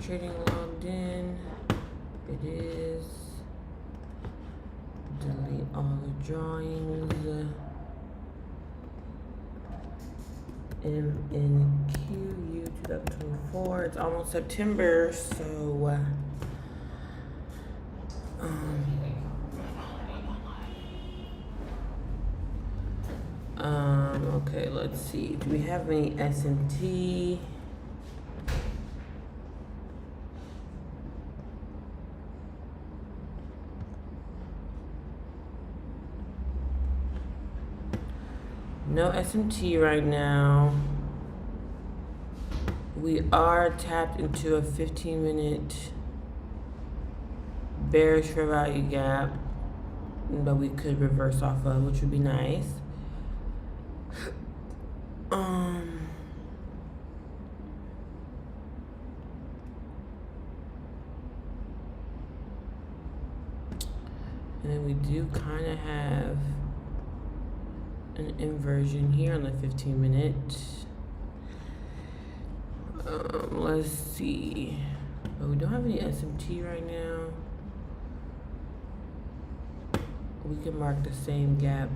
trading logged in. It is. Delete all the drawings. MNQU 2024. It's almost September, so okay, let's see. Do we have any S&T? No SMT right now. We are tapped into a 15-minute bearish fair value gap that we could reverse off of, which would be nice. And then we do kind of have an inversion here on the 15-minute. Let's see. But we don't have any SMT right now. We can mark the same gap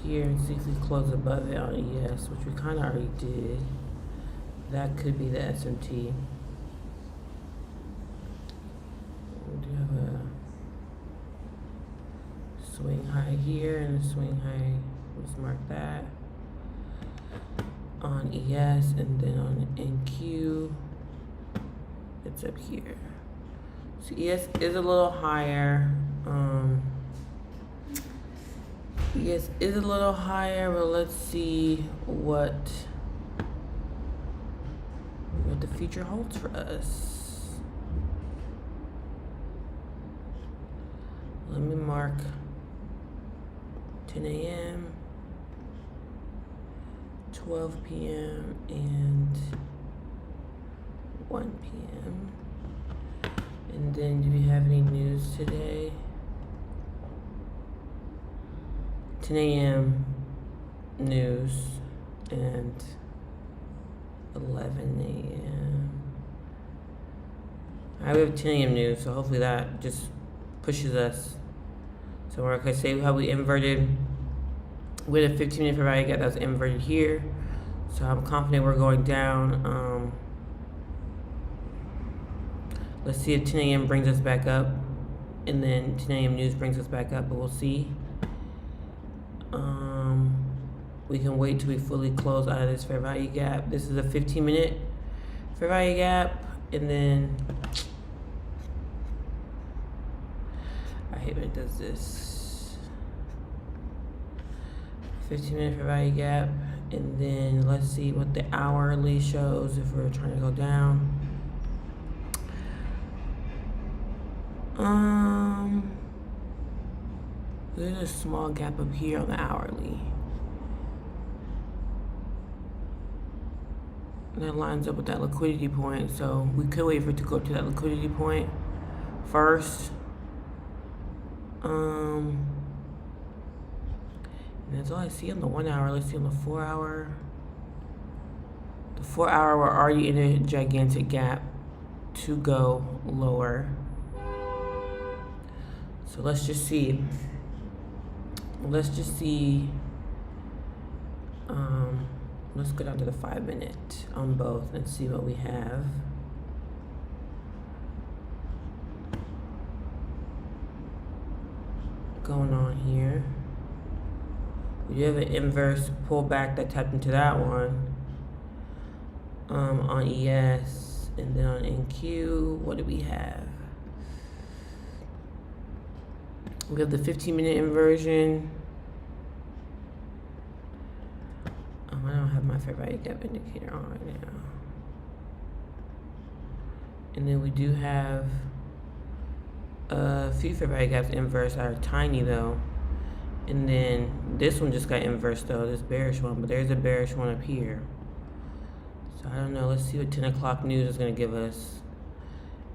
here and see if we close above it on ES, which we kind of already did. That could be the SMT. We do have a swing high here and a swing high. Let's mark that on ES, and then on NQ, it's up here. So ES is a little higher. ES is a little higher, but let's see what the future holds for us. Let me mark 10 a.m., 12 p.m., and 1 p.m. And then do we have any news today? 10 a.m. news and 11 a.m. I have 10 a.m. news, so hopefully that just pushes us. So we're gonna say how we inverted with a 15-minute fair value gap that was inverted here. So I'm confident we're going down. Let's see if 10 a.m. brings us back up, and then 10 a.m. news brings us back up, but we'll see. We can wait till we fully close out of this fair value gap. This is a 15-minute fair value gap, and then I hate when it does this. 15-minute fair value gap, and then let's see what the hourly shows if we're trying to go down. There's a small gap up here on the hourly. And that lines up with that liquidity point, so we could wait for it to go to that liquidity point first. And that's all I see on the 1 hour. Let's see on the 4 hour. The 4 hour, we're already in a gigantic gap to go lower. So let's just see. Let's go down to the 5-minute on both and see what we have. Going on here. We do have an inverse pullback that tapped into that one on ES, and then on NQ, what do we have? We have the 15-minute inversion. I don't have my fair value gap indicator on right now. And then we do have a few fair value gaps inverse that are tiny though. And then this one just got inversed though, this bearish one, but there's a bearish one up here. So I don't know, let's see what 10 o'clock news is gonna give us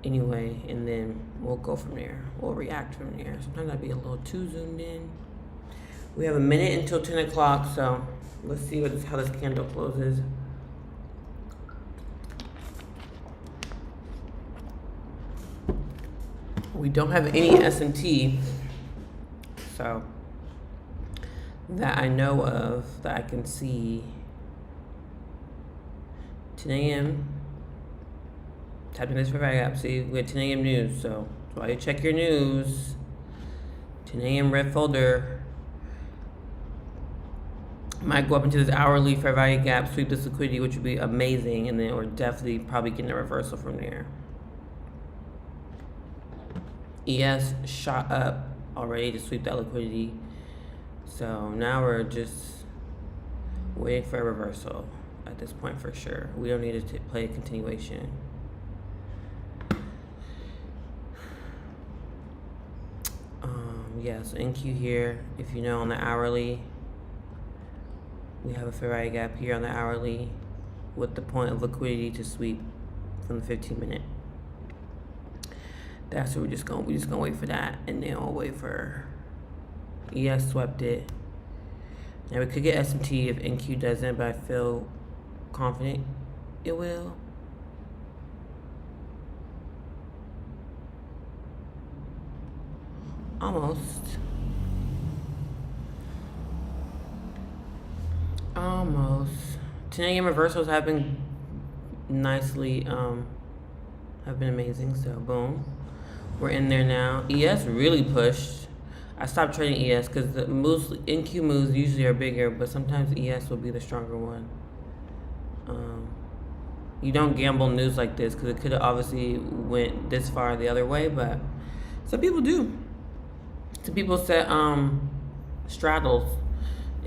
anyway, and then we'll go from there. We'll react from there. Sometimes I'd be a little too zoomed in. We have a minute until 10 o'clock, so let's see how this candle closes. We don't have any S&T, so that I know of that I can see. 10 a.m. Typing this for backup. See, we had 10 a.m. news, so while you check your news, 10 a.m. red folder might go up into this hourly fair value gap, sweep this liquidity, which would be amazing, and then we're definitely probably getting a reversal from there. ES shot up already to sweep that liquidity, so now we're just waiting for a reversal at this point for sure. We don't need to play a continuation. Yeah, so NQ here, if you know on the hourly, we have a fair value gap here on the hourly with the point of liquidity to sweep from the 15-minute. That's what we're just gonna wait for that, and then we'll wait for ES swept it. Now we could get S&T if NQ doesn't, but I feel confident it will. Almost. 10 a.m. reversals have been nicely, have been amazing. So boom, we're in there now. ES really pushed. I stopped trading ES because the moves, NQ moves usually are bigger, but sometimes ES will be the stronger one. You don't gamble news like this because it could have obviously went this far the other way, but some people do. Some people set straddles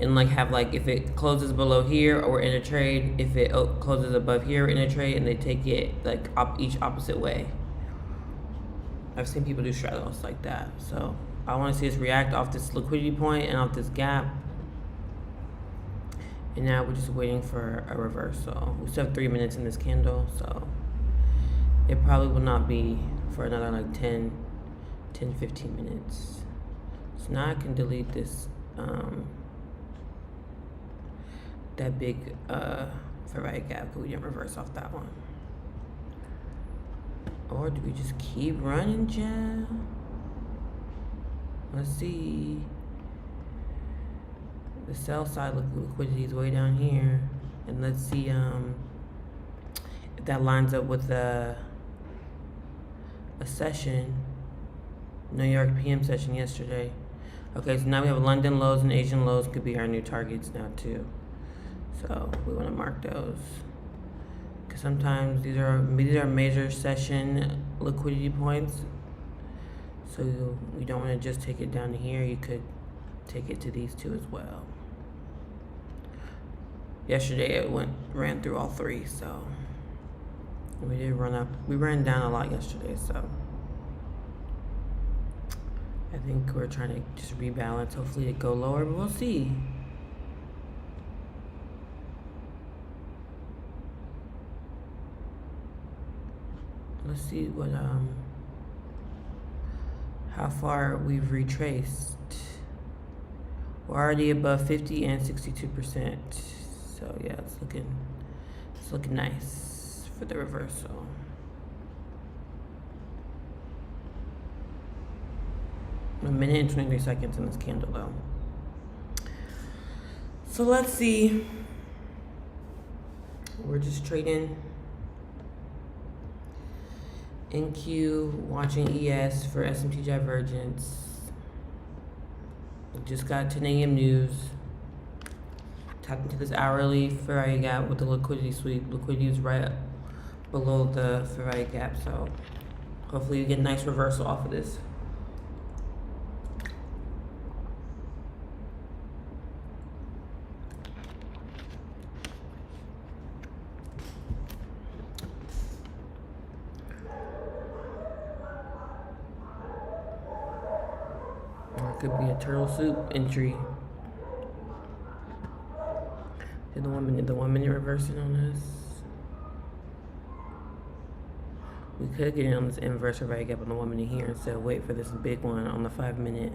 and like have like if it closes below here or in a trade, if it closes above here in a trade, and they take it like each opposite way. I've seen people do straddles like that. So I want to see us react off this liquidity point and off this gap. And now we're just waiting for a reversal. We still have 3 minutes in this candle, so it probably will not be for another like 10, 15 minutes. So now I can delete this, that big fair value gap because we didn't reverse off that one. Or do we just keep running, Jeff? Let's see. The sell side liquidity is way down here. And let's see if that lines up with a session. New York PM session yesterday. Okay, so now we have London lows and Asian lows could be our new targets now too. So we want to mark those. Because sometimes these are major session liquidity points. So we don't want to just take it down to here. You could take it to these two as well. Yesterday it ran through all three, so we did run up. We ran down a lot yesterday, so I think we're trying to just rebalance. Hopefully it go lower, but we'll see. Let's see what how far we've retraced. We're already above 50 and 62%. So yeah, it's looking nice for the reversal. A minute and 23 seconds in this candle though. So let's see. We're just trading NQ, watching ES for S&P divergence. We just got 10 a.m. news. Tap into this hourly fair value gap with the liquidity sweep. Liquidity is right below the fair value gap, so hopefully you get a nice reversal off of this. Could be a turtle soup entry. Did the 1 minute reversing on us? We could get in on this inverse fair value gap on the 1 minute here instead of wait for this big one on the 5 minute.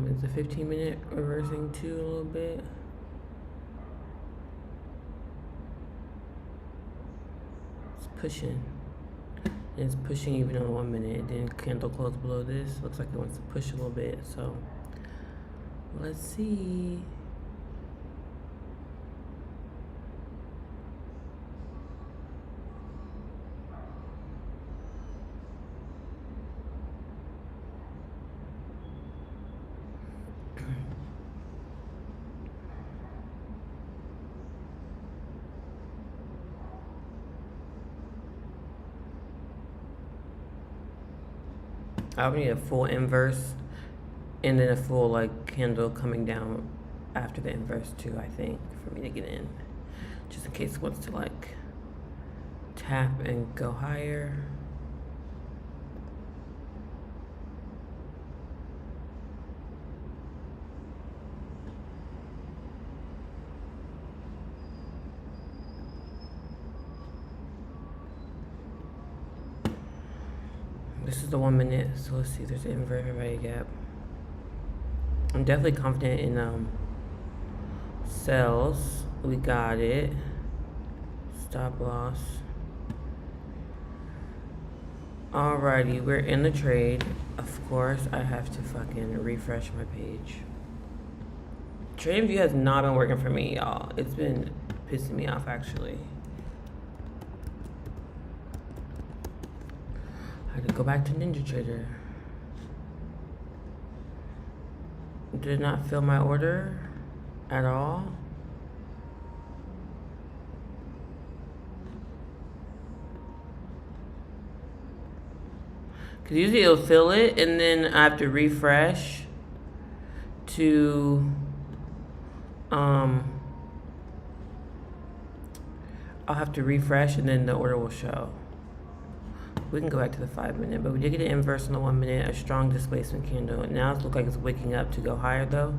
Is the 15 minute reversing too a little bit? pushing. And it's pushing even on the 1 minute. Then candle close below this. Looks like it wants to push a little bit. So let's see. I would need a full inverse and then a full like candle coming down after the inverse too, I think, for me to get in. Just in case it wants to like tap and go higher. This is the 1 minute, so let's see if there's an inverted value gap. I'm definitely confident in sells. We got it. Stop loss. Alrighty, we're in the trade. Of course, I have to fucking refresh my page. TradingView has not been working for me, y'all. It's been pissing me off, actually. I had to go back to NinjaTrader. Did not fill my order at all. Because usually it'll fill it and then I have to refresh to I'll have to refresh and then the order will show. We can go back to the 5 minute, but we did get an inverse on the 1 minute, a strong displacement candle. Now it looks like it's waking up to go higher though.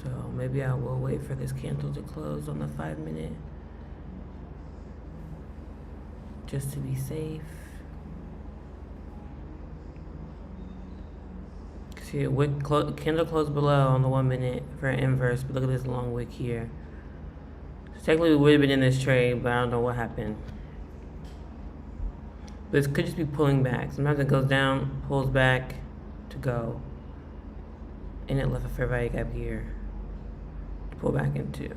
So maybe I will wait for this candle to close on the 5 minute. Just to be safe. See, candle closed below on the 1 minute for an inverse, but look at this long wick here. Technically, we would have been in this trade, but I don't know what happened. But this could just be pulling back. Sometimes it goes down, pulls back to go. And it left a fair value gap here to pull back into.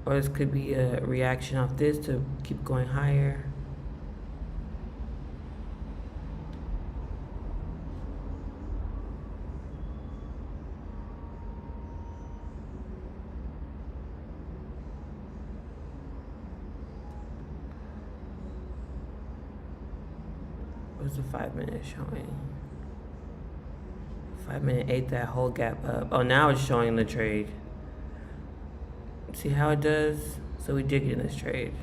Or this could be a reaction off this to keep going higher. What's the 5 minute showing? 5 minute ate that whole gap up. Oh, now it's showing the trade. See how it does? So we did get in this trade.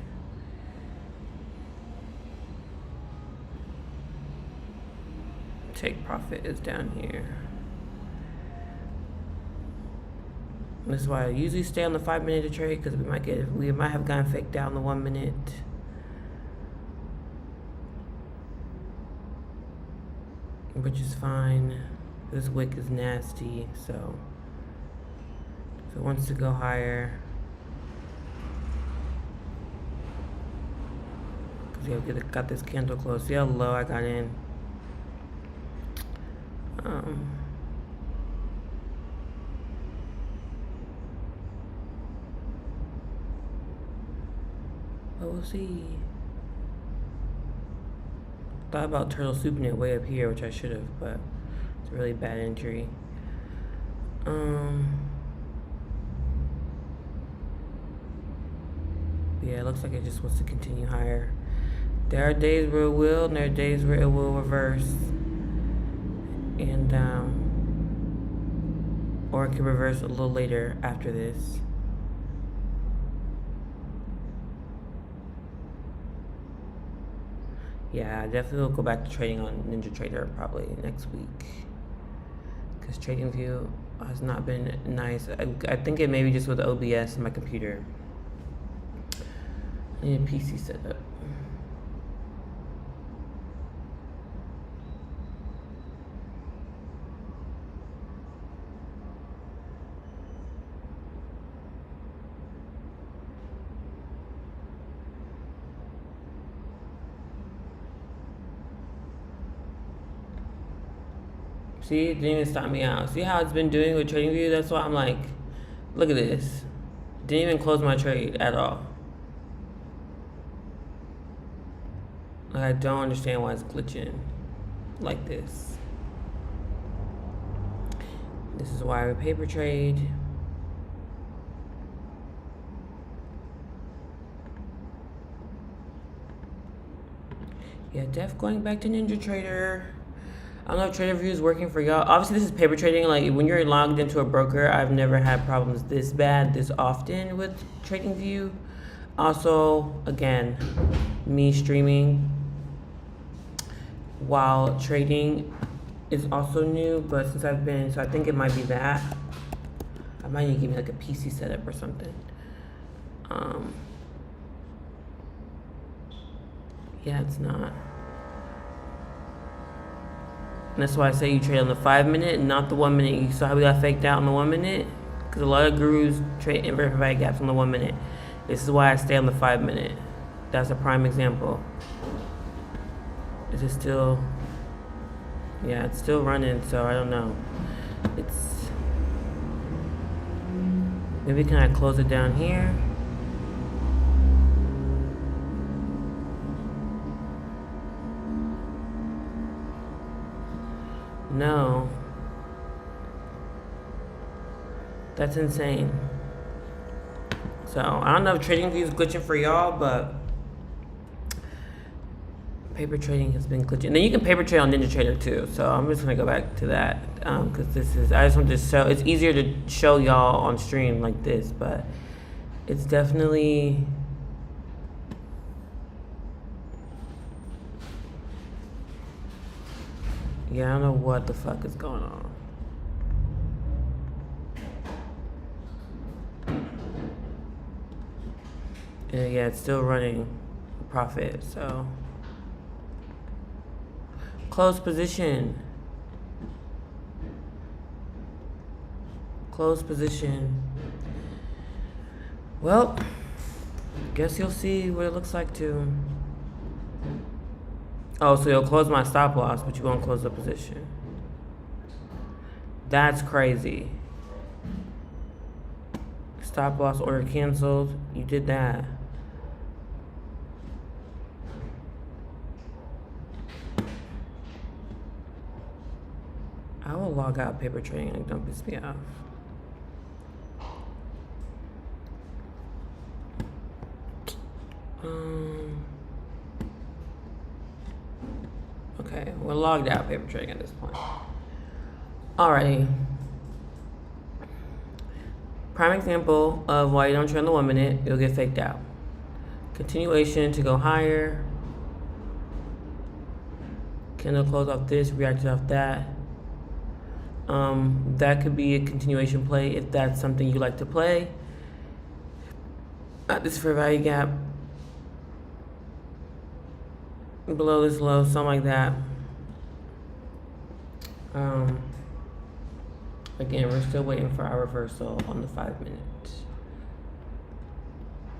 Take profit is down here. This is why I usually stay on the 5 minute to trade, because we might have gotten faked out in the 1 minute. Which is fine. This wick is nasty, so if it wants to go higher. Yeah, got this candle close. See how low I got in. But we'll see. Thought about turtle souping it way up here, which I should have, but it's a really bad entry. Yeah, it looks like it just wants to continue higher. There are days where it will, and there are days where it will reverse. And, or it can reverse a little later after this. Yeah, I definitely will go back to trading on NinjaTrader probably next week. because TradingView has not been nice. I think it may be just with OBS in my computer. I need a PC setup. See, it didn't even stop me out. See how it's been doing with TradingView? That's why I'm like, look at this. Didn't even close my trade at all. Like, I don't understand why it's glitching like this. This is why we paper trade. Yeah, Def going back to NinjaTrader. I don't know if TradingView is working for y'all. Obviously, this is paper trading. Like, when you're logged into a broker, I've never had problems this bad, this often with TradingView. Also, again, me streaming while trading is also new, but since I've been, so I think it might be that. I might need to give me like a PC setup or something. Yeah, it's not. And that's why I say you trade on the 5 minute, not the 1 minute. You saw how we got faked out on the 1 minute? Because a lot of gurus trade inverted value gaps on the 1 minute. This is why I stay on the 5 minute. That's a prime example. Is it still? Yeah, it's still running, so I don't know. It's, maybe can I close it down here? No. That's insane. So, I don't know if TradingView is glitching for y'all, but paper trading has been glitching. And then you can paper trade on NinjaTrader too. So, I'm just going to go back to that because this is, I just want to show, it's easier to show y'all on stream like this, but it's definitely, yeah, I don't know what the fuck is going on. Yeah, it's still running profit, so. Close position. Close position. Well, guess you'll see what it looks like too. Oh, so you'll close my stop loss, but you won't close the position. That's crazy. Stop loss order canceled. You did that. I will log out paper trading. Like, don't piss me off. Okay, we're logged out paper trading at this point. Alrighty. Prime example of why you don't trade on the 1 minute, you'll get faked out. Continuation to go higher. Candle close off this, reacted off that. That could be a continuation play if that's something you like to play. This fair value gap. Below this low, something like that. Again, we're still waiting for our reversal on the 5 minute.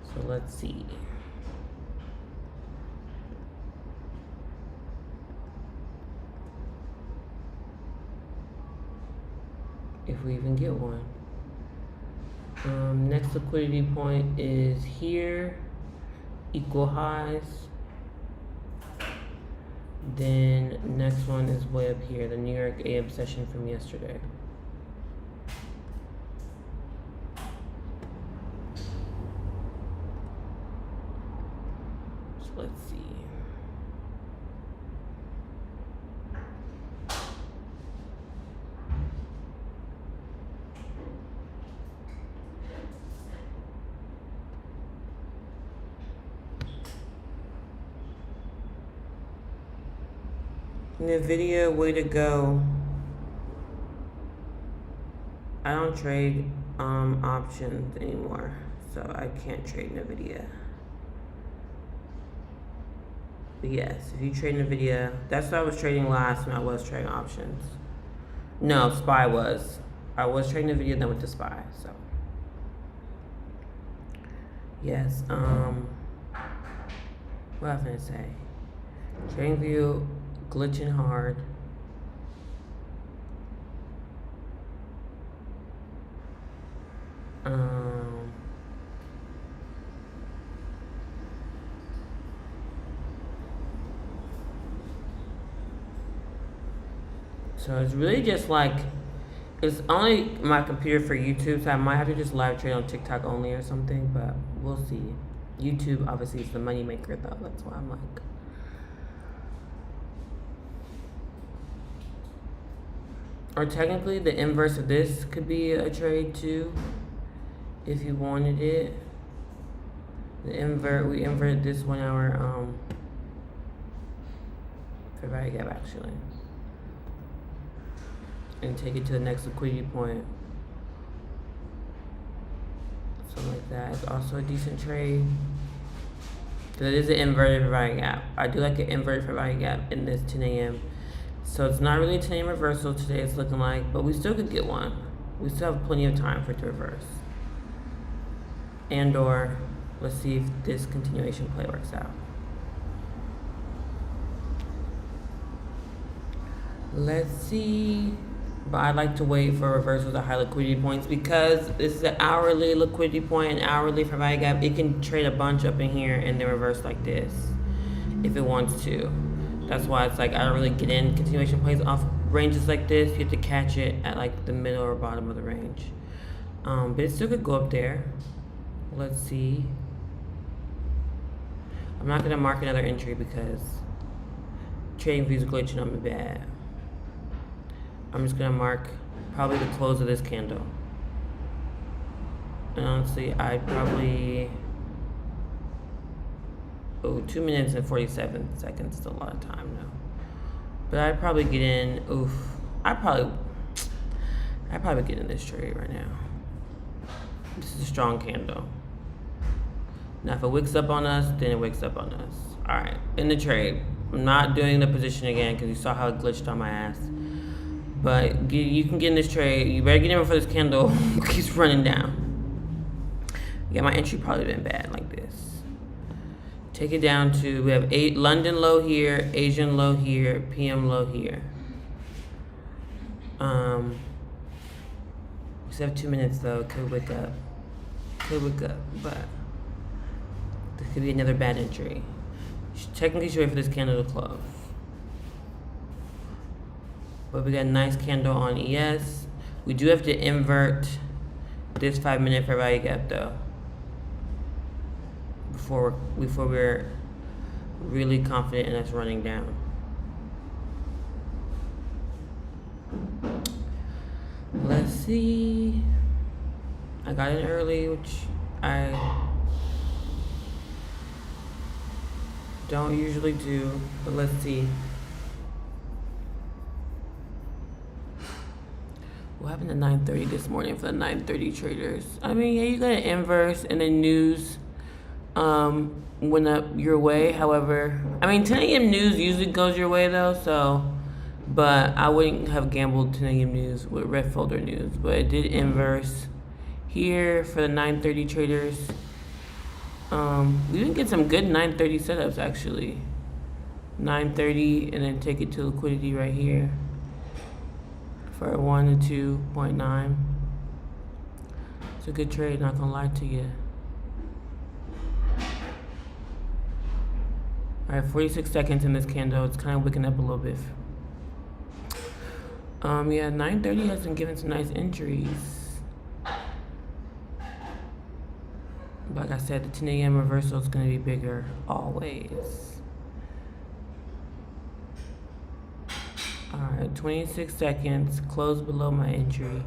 So let's see. If we even get one. Next liquidity point is here. Equal highs. Then next one is way up here, the New York AM session from yesterday. So let's see. NVIDIA, way to go. I don't trade options anymore, so I can't trade NVIDIA. But yes, if you trade NVIDIA, that's what I was trading last when I was trading options. No, SPY was. I was trading NVIDIA, then with the SPY, so. Yes, what was I gonna say? Trading view, glitching hard. So it's really just like, it's only my computer for YouTube, so I might have to just live trade on TikTok only or something, but we'll see. YouTube obviously is the money maker though, that's why I'm like. Or technically the inverse of this could be a trade too, if you wanted it. We inverted this 1 hour fair value gap actually. And take it to the next liquidity point. Something like that. It's also a decent trade. Because it is an inverted fair value gap. I do like an inverted fair value gap in this 10 a.m. So it's not really a 10 a.m. reversal today, it's looking like, but we still could get one. We still have plenty of time for it to reverse. And or, let's see if this continuation play works out. Let's see. But I'd like to wait for reversals of high liquidity points because this is an hourly liquidity point, an hourly fair value gap. It can trade a bunch up in here and then reverse like this if it wants to. That's why it's like I don't really get in continuation plays off ranges like this. You have to catch it at like the middle or bottom of the range. But it still could go up there. Let's see. I'm not gonna mark another entry because trading views glitching on me bad. I'm just gonna mark probably the close of this candle. And honestly, I'd probably, 2 minutes and 47 seconds is a lot of time now. But I'd probably get in, I'd probably get in this trade right now. This is a strong candle. Now if it wicks up on us, then it wicks up on us. All right, in the trade. I'm not doing the position again because you saw how it glitched on my ass. But you can get in this trade. You better get in before this candle keeps running down. Yeah, my entry probably been bad like this. Take it down to, we have London low here, Asian low here, PM low here. We still have 2 minutes though. Could wake up. But this could be another bad entry. Technically, you should wait for this candle to close. But we got a nice candle on ES. We do have to invert this 5 minute fair value gap though. Before we're really confident in us running down. Let's see. I got in early, which I don't usually do, but let's see. What happened at 9:30 this morning for the 9:30 traders? I mean, yeah, you got an inverse and then news went up your way. However, I mean, 10 a.m. news usually goes your way though, so, but I wouldn't have gambled 10 a.m. news with red folder news, but it did inverse here for the 9:30 traders. We didn't get some good 9:30 setups actually. 9:30 and then take it to liquidity right here. For 1 to 2.9. It's a good trade, not gonna lie to you. Alright, 46 seconds in this candle. It's kind of wicking up a little bit. Yeah, 9:30 has been giving some nice entries. Like I said, the 10 a.m. reversal is gonna be bigger always. Alright, 26 seconds, close below my entry.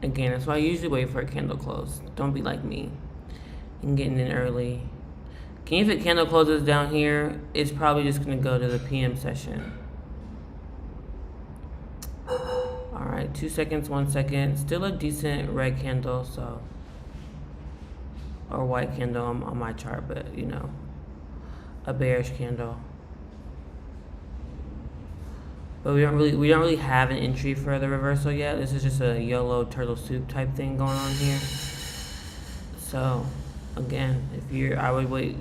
Again, that's why I usually wait for a candle close. Don't be like me and getting in early. If the candle closes down here, it's probably just going to go to the PM session. All right, 2 seconds, 1 second. Still a decent red candle, so, or white candle on my chart, but you know, a bearish candle. But we don't really have an entry for the reversal yet. This is just a YOLO turtle soup type thing going on here. So again, I would wait.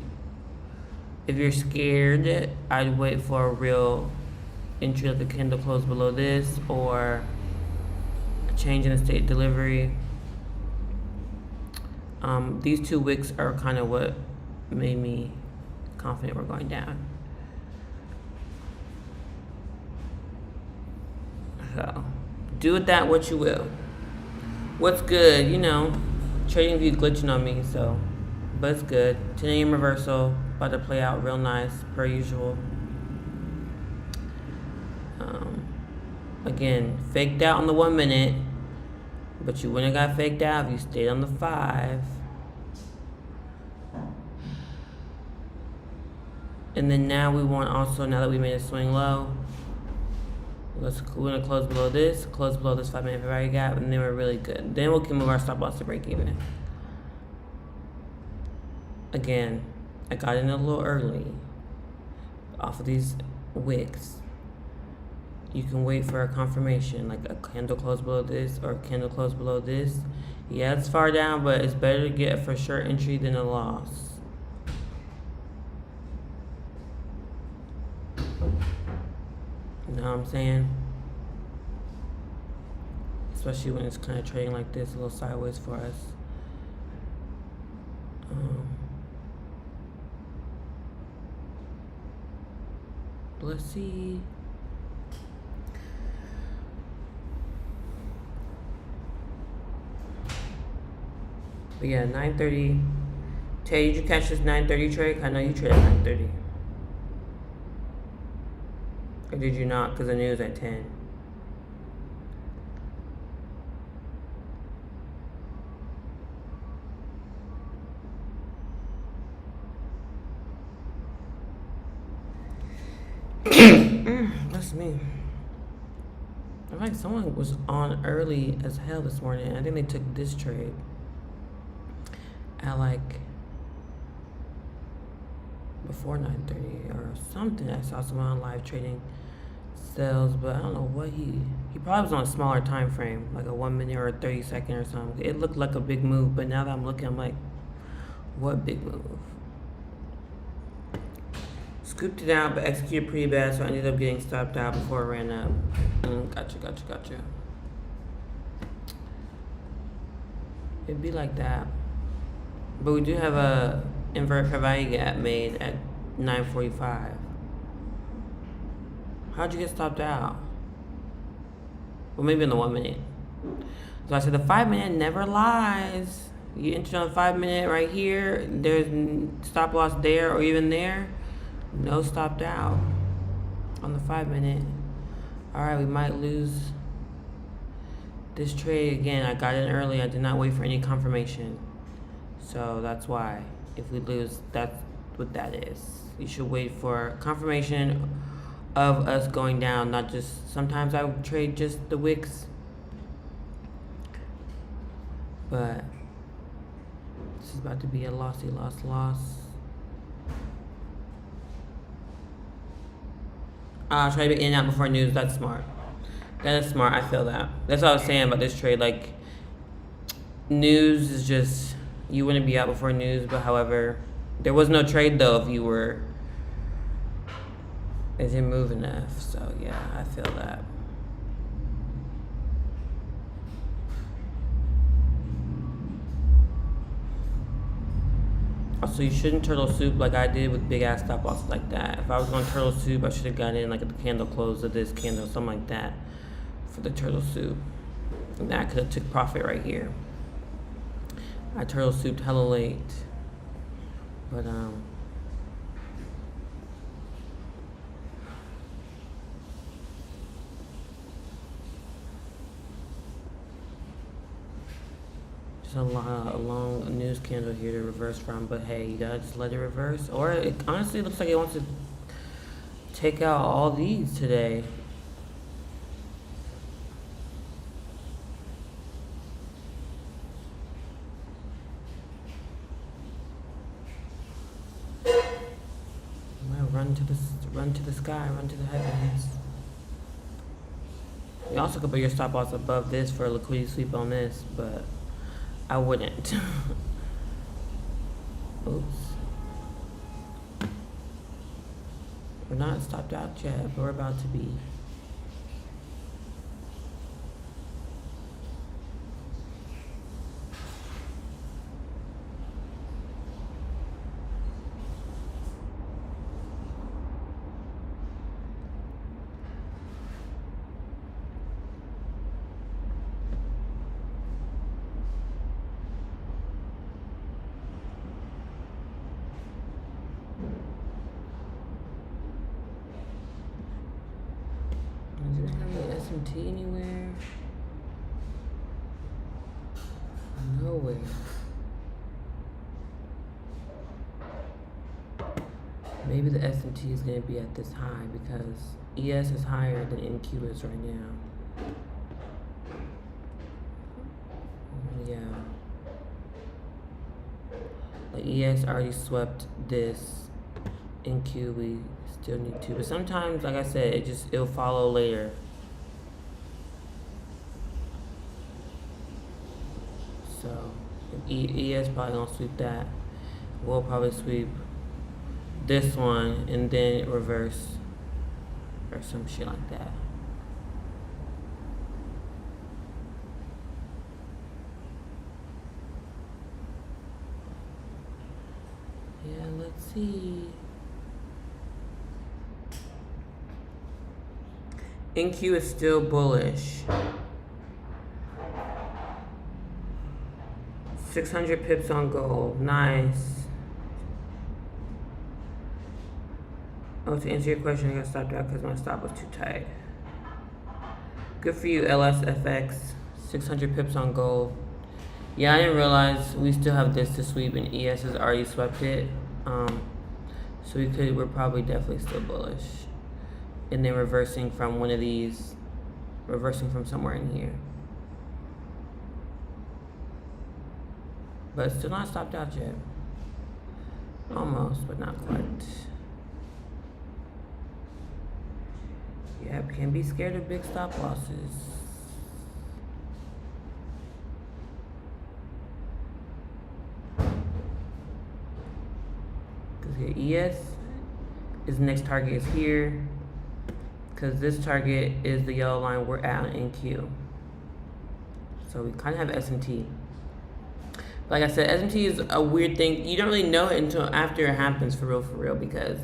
If you're scared, I'd wait for a real entry of the candle close below this, or a change in the state delivery. These 2 wicks are kind of what made me confident we're going down. So, do with that what you will. What's good? You know, trading view glitching on me, so, but it's good. 10 a.m. reversal, about to play out real nice, per usual. Again, faked out on the 1 minute, but you wouldn't have got faked out if you stayed on the 5. And then now we want also, now that we made a swing low, we're gonna close below this 5-minute fair value gap, and then we're really good. Then we can move our stop loss to break even. Again, I got in a little early off of these wicks. You can wait for a confirmation, like a candle close below this or a candle close below this. Yeah, it's far down, but it's better to get a for sure entry than a loss. You know what I'm saying? Especially when it's kind of trading like this, a little sideways for us. Let's see. But yeah, 9:30. Tay, did you catch this 9:30 trade? I know you traded at 9:30. Or did you not? Because the news at 10. That's me. I feel like someone was on early as hell this morning. I think they took this trade at like before 9:30 or something. I saw someone on live trading sales, but I don't know what he probably was on a smaller time frame, like a 1 minute or a 30-second or something. It looked like a big move, but now that I'm looking, I'm like, what big move? Scooped it out, but executed pretty bad, so I ended up getting stopped out before it ran up. Gotcha. It'd be like that. But we do have a inverted fair value gap made at 9:45. How'd you get stopped out? Well, maybe in the 1 minute. So I said the 5-minute never lies. You entered on the 5-minute right here. There's stop loss there or even there. No stopped out on the 5-minute. All right, we might lose this trade again. I got in early. I did not wait for any confirmation. So that's why if we lose, that's what that is. You should wait for confirmation of us going down, not just, sometimes I would trade just the wicks. But this is about to be a loss. Try to be in and out before news. That's smart. That is smart. I feel that. That's what I was saying about this trade. Like, news is just, you wouldn't be out before news, but however, there was no trade though if you were, it didn't move enough. So yeah, I feel that. Also, you shouldn't turtle soup like I did with big ass stop losses like that. If I was going turtle soup, I should have gotten in like at the candle close of this candle, something like that, for the turtle soup. And that could have took profit right here. I turtle souped hella late, but just There's a long news candle here to reverse from, but hey, you gotta just let it reverse. Or it honestly looks like it wants to take out all these today. Run to the sky, run to the heavens. You also could put your stop loss above this for a liquidity sweep on this, but I wouldn't. Oops. We're not stopped out yet, but we're about to be. Does it have an SMT anywhere? Nowhere. Maybe the SMT is going to be at this high because ES is higher than NQ is right now. Yeah. Like ES already swept this. NQ we still need to. But sometimes, like I said, it'll follow later. So ES probably gonna sweep that. We'll probably sweep this one and then reverse or some shit like that. Yeah, let's see. NQ is still bullish. 600 pips on gold. Nice. Oh, to answer your question, I got stopped out because my stop was too tight. Good for you, LSFX. 600 pips on gold. Yeah, I didn't realize we still have this to sweep and ES has already swept it. So we're probably definitely still bullish. And then reversing from one of these, reversing from somewhere in here. But still not stopped out yet. Almost, but not quite. Yep, can't be scared of big stop losses. Because here, ES, his next target is here. Because this target is the yellow line we're at in Q. So we kind of have S&T. Like I said, S&T is a weird thing. You don't really know it until after it happens for real, because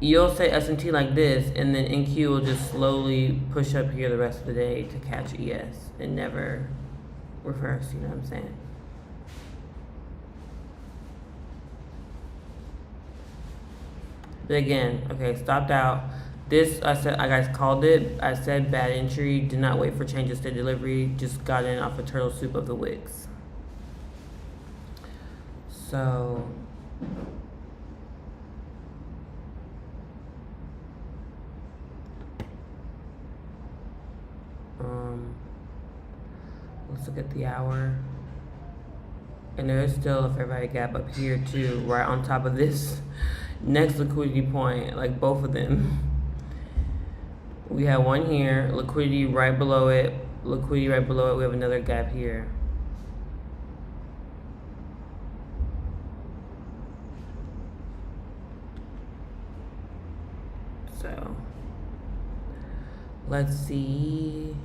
you'll say S&T like this, and then NQ will just slowly push up here the rest of the day to catch ES and never reverse, you know what I'm saying? But again, okay, stopped out. This, I guys called it. I said bad entry. Did not wait for changes to delivery. Just got in off a turtle soup of the wicks. So, let's look at the hour. And there is still a fair value gap up here too, right on top of this next liquidity point, like both of them. We have one here, liquidity right below it, liquidity right below it. We have another gap here. So, let's see.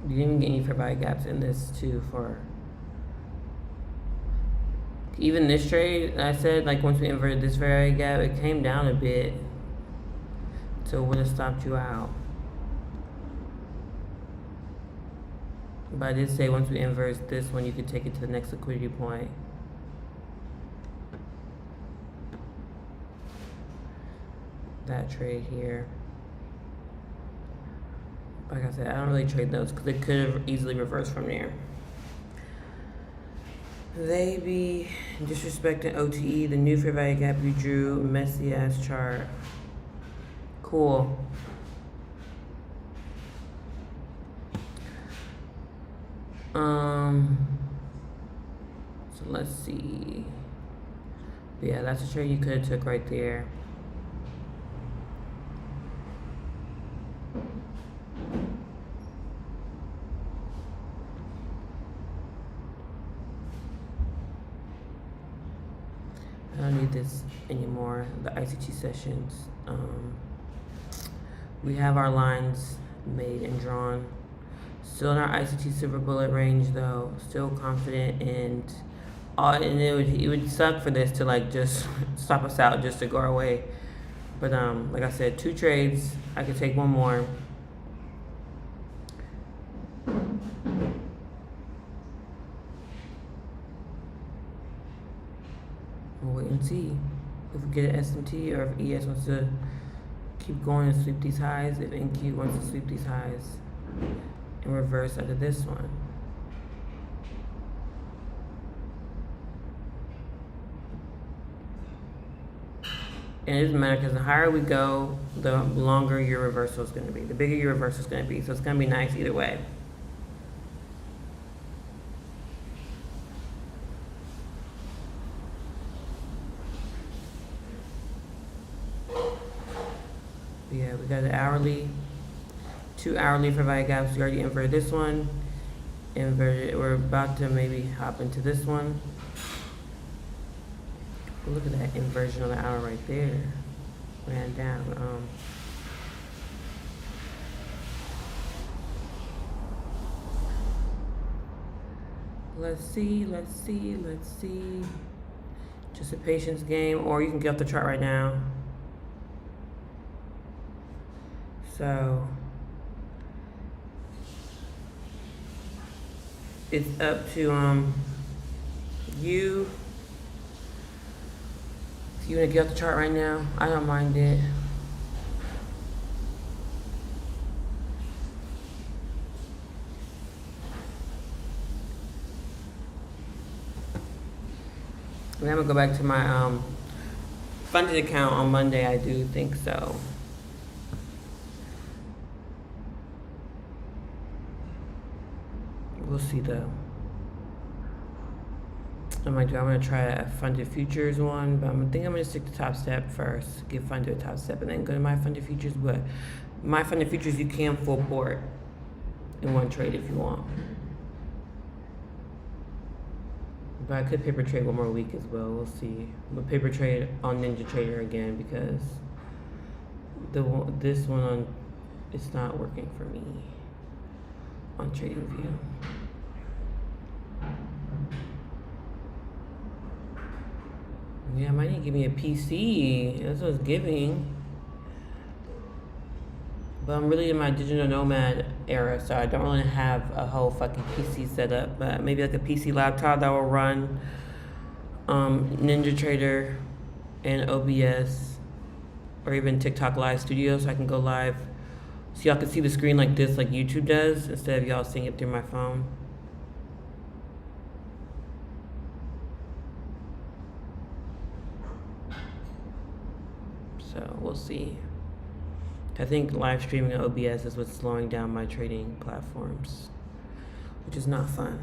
You didn't get any fair value gaps in this too for even this trade. I said like once we inverted this fair value gap, it came down a bit, so it would have stopped you out. But I did say once we invert this one, you could take it to the next liquidity point. That trade here. Like I said, I don't really trade those because they could have easily reversed from there. They be disrespecting OTE, the new fair value gap you drew, messy ass chart. Cool. So let's see. But yeah, that's a trade you could have took right there. I don't need this anymore, the ICT sessions. We have our lines made and drawn. Still in our ICT silver bullet range though, still confident and it would suck for this to like just stop us out just to go our way. But like I said, 2 trades, I could take one more. We'll wait and see if we get an SMT or if ES wants to keep going and sweep these highs, if NQ wants to sweep these highs and reverse out of this one. And it doesn't matter because the higher we go, the longer your reversal is going to be, the bigger your reversal is going to be. So it's going to be nice either way. Yeah, we got an hourly, 2 hourly for value gaps. We already inverted this one. Inverted. We're about to maybe hop into this one. Look at that inversion on the hour right there. Ran down. Let's see. Just a patience game, or you can get off the chart right now. So it's up to you. If you want to get off the chart right now, I don't mind it. And I'm gonna go back to my funded account on Monday. I do think so. We'll see though. I'm gonna try a funded futures one, but I think I'm gonna stick to Top Step first. Get funded Top Step, and then go to my funded futures. But my funded futures, you can full port in one trade if you want. But I could paper trade one more week as well. We'll see. But paper trade on Ninja Trader again because this one on it's not working for me on TradingView. Yeah, I might need to give me a PC. That's what it's giving. But I'm really in my digital nomad era, so I don't really have a whole fucking PC set up. But maybe like a PC laptop that will run Ninja Trader and OBS or even TikTok Live Studio, so I can go live. So y'all can see the screen like this, like YouTube does, instead of y'all seeing it through my phone. So we'll see. I think live streaming on OBS is what's slowing down my trading platforms, which is not fun.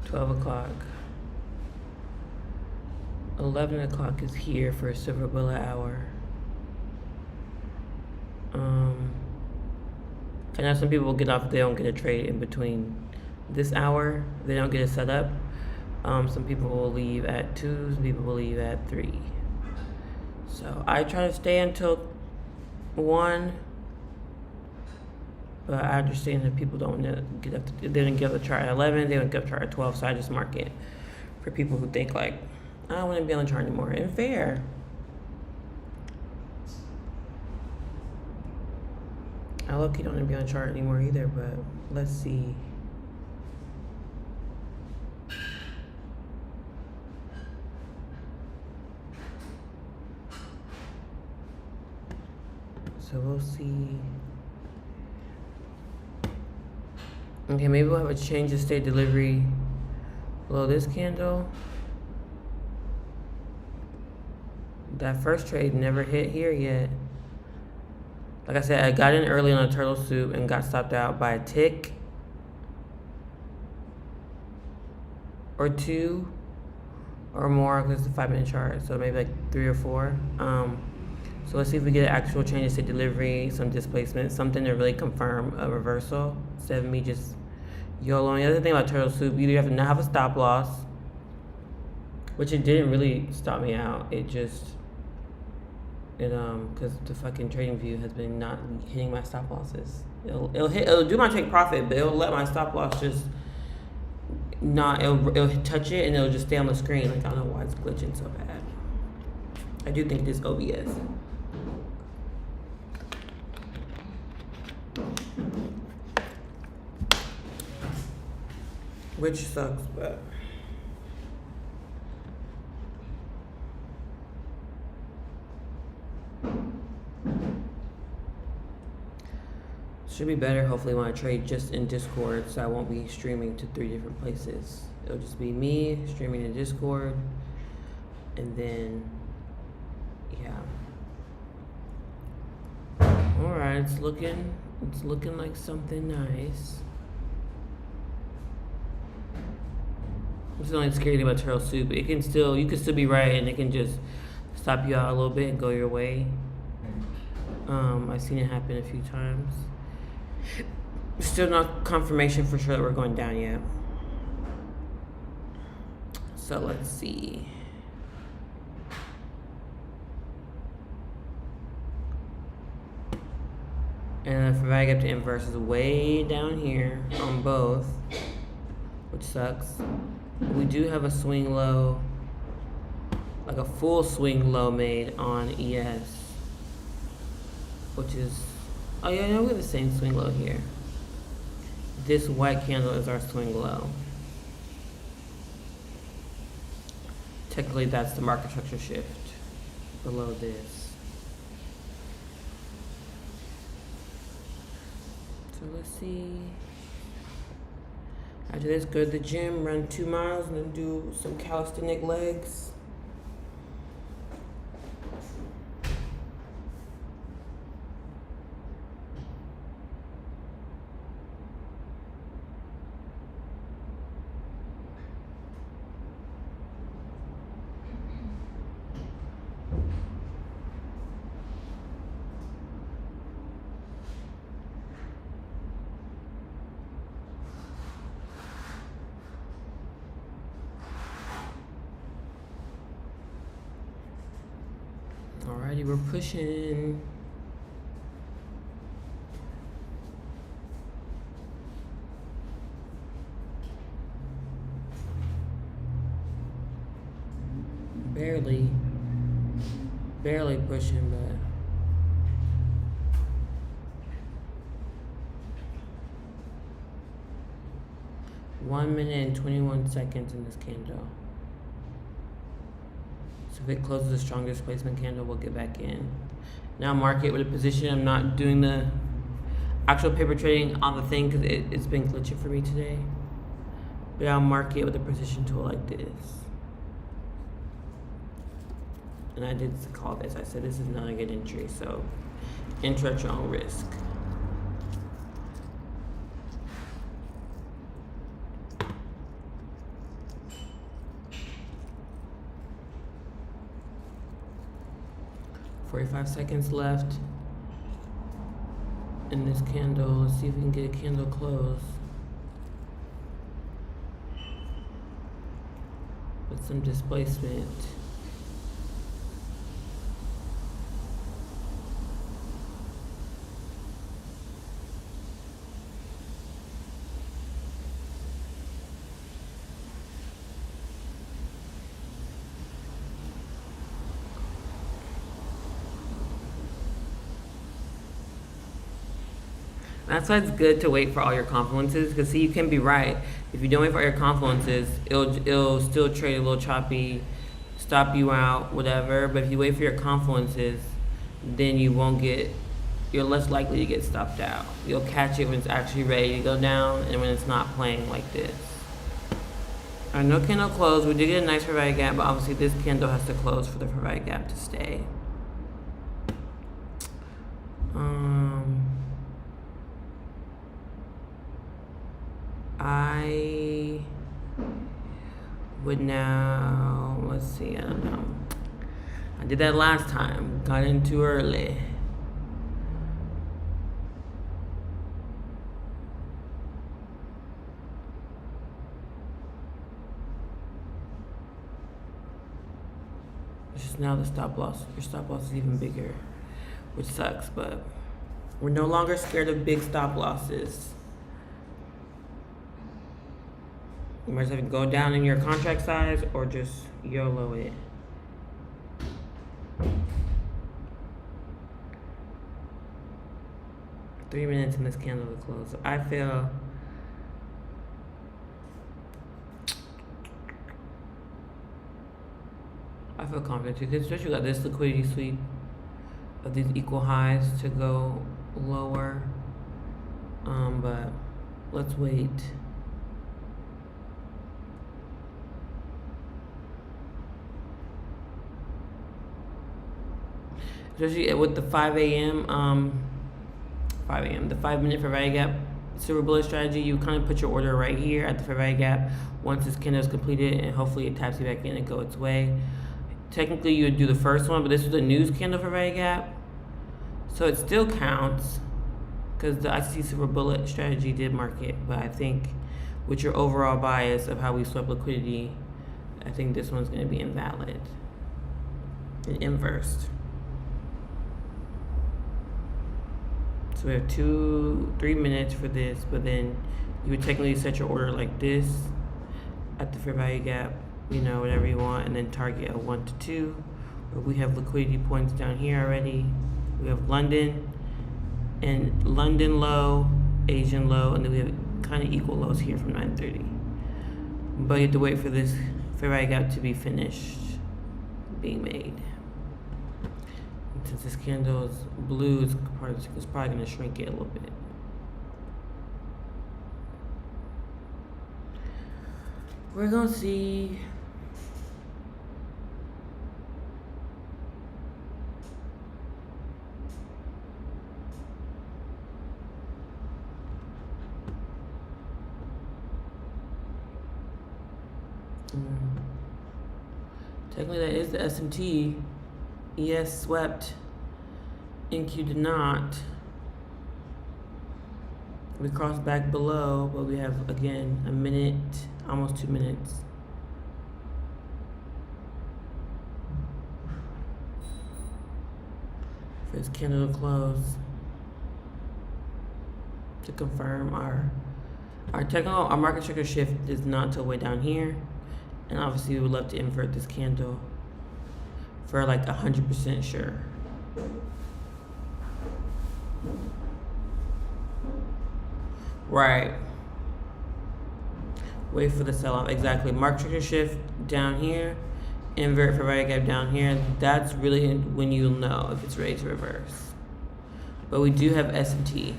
$12. 11 o'clock is here for a silver bullet hour. I know some people will get off if they don't get a trade in between this hour. They don't get it set up. Some people will leave at 2, some people will leave at 3. So I try to stay until 1. But I understand that people don't want to get up. They didn't get up the chart at 11. They don't get up the chart at 12. So I just mark it for people who think like, I don't want to be on the chart anymore. And fair. I low-key don't want to be on the chart anymore either, but let's see. So we'll see. Okay, maybe we'll have a change of state delivery below this candle. That first trade never hit here yet. Like I said, I got in early on a turtle soup and got stopped out by a tick or two or more because it's a 5-minute chart. So maybe like 3 or 4. So let's see if we get an actual change of state delivery, some displacement, something to really confirm a reversal instead of me just YOLOing. The other thing about turtle soup, you have to not have a stop loss, which it didn't really stop me out. It just, because the fucking trading view has been not hitting my stop losses. It'll do my take profit, but it'll let my stop loss just not, it'll touch it and it'll just stay on the screen. Like, I don't know why it's glitching so bad. I do think it is OBS. Which sucks, but should be better hopefully when I trade just in Discord, so I won't be streaming to 3 different places. It'll just be me streaming in Discord, and then yeah. Alright, it's looking like something nice. It's only scary thing about turtle soup. You can still be right, and it can just stop you out a little bit and go your way. I've seen it happen a few times. Still not confirmation for sure that we're going down yet. So let's see. And the value gap to inverse is way down here on both, which sucks. We do have a swing low, like a full swing low made on ES, which is, oh yeah, no, we have the same swing low here. This white candle is our swing low. Technically, that's the market structure shift below this. So let's see. After this, go to the gym, run 2 miles, and then do some calisthenic legs. Alrighty, we're pushing. Barely pushing, but one minute and 21 seconds in this candle. So if it closes the strongest placement candle, we'll get back in. Now market with a position. I'm not doing the actual paper trading on the thing because it's been glitching for me today. But I'll mark it with a precision tool like this. And I did call this. I said this is not a good entry, so enter at your own risk. "45 seconds left in this candle. Let's see if we can get a candle close with some displacement. That's why it's good to wait for all your confluences, because see, you can be right. If you don't wait for all your confluences, it'll still trade a little choppy, stop you out, whatever. But if you wait for your confluences, then you're less likely to get stopped out. You'll catch it when it's actually ready to go down and when it's not playing like this. Alright, no candle close. We did get a nice fair value gap, but obviously this candle has to close for the fair value gap to stay. I would now, let's see, I don't know. I did that last time, got in too early. It's just now the stop loss, your stop loss is even bigger, which sucks, but we're no longer scared of big stop losses. You might have to go down in your contract size or just YOLO it. Three minutes in this candle to close. So I feel confident too, because especially got this liquidity sweep of these equal highs to go lower. But let's wait. Especially with the 5 a.m., the 5 minute fair value gap silver bullet strategy, you kind of put your order right here at the fair value gap once this candle is completed, and hopefully it taps you back in and go its way. Technically, you would do the first one, but this was a news candle fair value gap, so it still counts because the ICT silver bullet strategy did mark it. But I think with your overall bias of how we swept liquidity, I think this one's going to be invalid and inversed. So we have 3 minutes for this, but then you would technically set your order like this at the fair value gap, you know, whatever you want, and then target a 1 to 2. But we have liquidity points down here already. We have London and London low, Asian low, and then we have kind of equal lows here from 9:30. But you have to wait for this fair value gap to be finished being made. Since this candle is blue, it's probably going to shrink it a little bit. We're going to see. Technically, that is the S&T. ES swept, NQ did not. We crossed back below, but we have again a minute, almost 2 minutes. For this candle to close. To confirm our market structure shift is not till way down here. And obviously we would love to invert this candle for like 100% sure. Right. Wait for the sell-off. Exactly. Market structure shift down here. Invert for value gap down here. That's really when you'll know if it's ready to reverse. But we do have S&T.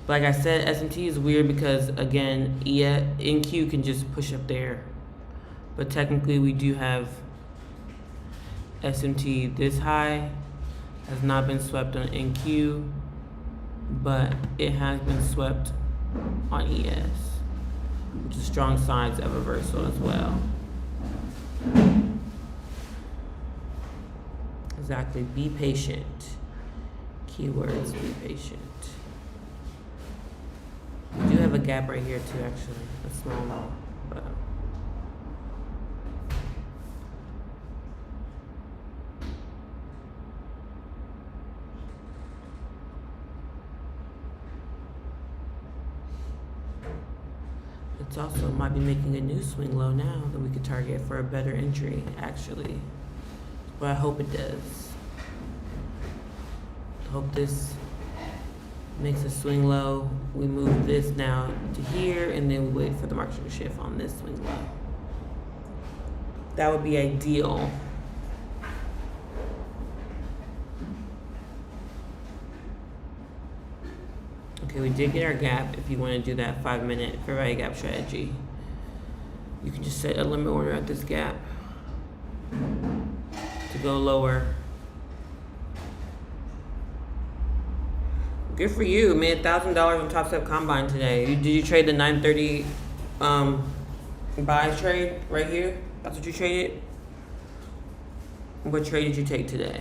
Like I said, S&T is weird because again, NQ can just push up there. But technically we do have S&T this high has not been swept on NQ, but it has been swept on ES, which is strong signs of reversal as well. Exactly. Be patient. Keywords, be patient. We do have a gap right here too, actually. A small one, but it's also might be making a new swing low now that we could target for a better entry, actually. But I hope it does. I hope this makes a swing low. We move this now to here, and then we wait for the market to shift on this swing low. That would be ideal. Okay, we did get our gap. If you want to do that 5-minute fair value gap strategy, you can just set a limit order at this gap to go lower. Good for you. Made $1,000 on Top Step Combine today. Did you trade the 930 buy trade right here? That's what you traded? What trade did you take today?